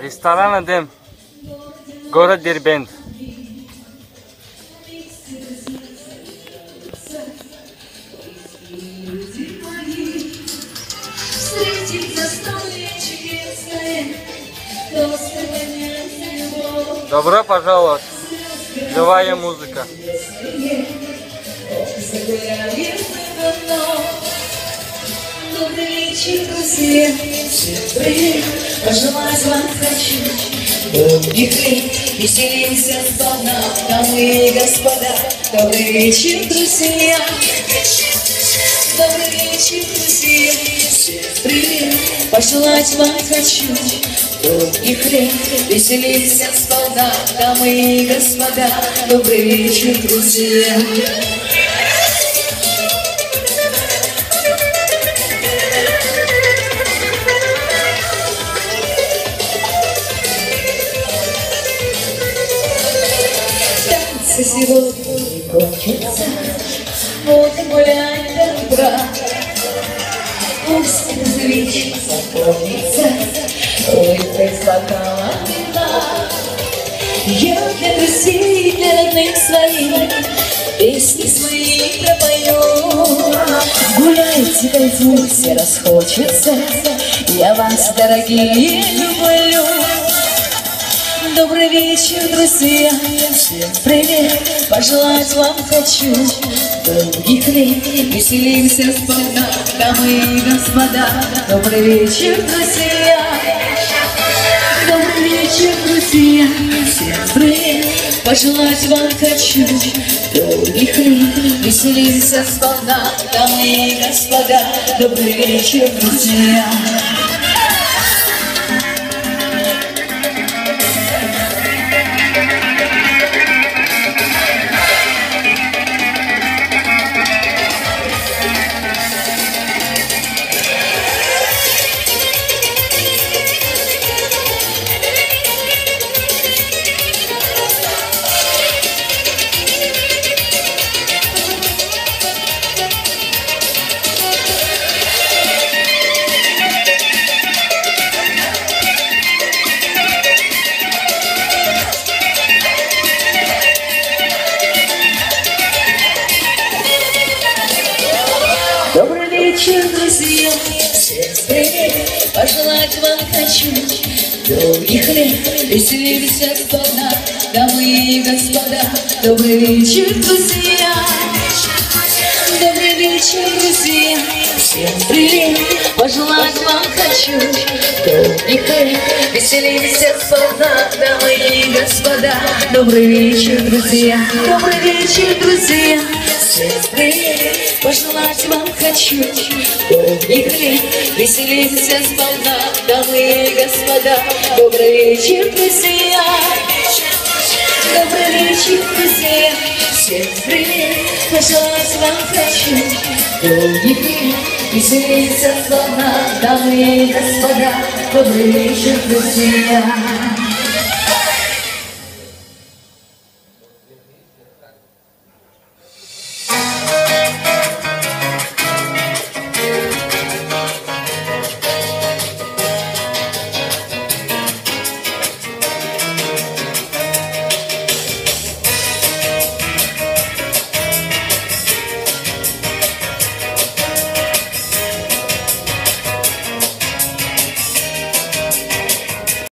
Ресторан Эдем, город Дербент. Добро пожаловать! Живая музыка. Добрый вечер, друзья, всем привет, пожелать вам хочу долгих лет, веселимся сполна, дамы и господа. Добрый вечер, друзья, добрый вечер, друзья, всем привет, пожелать вам хочу долгих лет, веселимся сполна, дамы и господа. Добрый вечер, друзья. Сегодня не кончится, вот и гулять до утра. Пусть навечно запомнится улыбкой с бокала вина. Я для друзей, для родных своих песни свои пропою. Гуляйте, кайфуйте, расхочется, я вас, дорогие, люблю. Добрый вечер, друзья, всем привет, пожелать вам хочу долгих лет, веселимся сполна, дамы и господа. Добрый вечер, друзья, добрый вечер, друзья, всем привет, пожелать вам хочу долгих лет, веселимся сполна, дамы и господа. Добрый вечер, друзья. Добрый вечер, друзья, всем привет, пожелать вам хочу долгих лет, веселимся сполна, дамы и господа. Добрый вечер, друзья, добрый вечер, друзья, всем привет, пожелать вам хочу долгих лет, веселимся сполна, дамы и господа. Добрый вечер, друзья, добрый вечер, друзья, всем привет, пожелать вам хочу долгих лет, веселимся сполна, дамы и господа. Добрый вечер, друзья, добрый вечер, друзья, всем привет, пожелать вам хочу долгих лет, веселимся сполна, дамы и господа. Добрый вечер, друзья.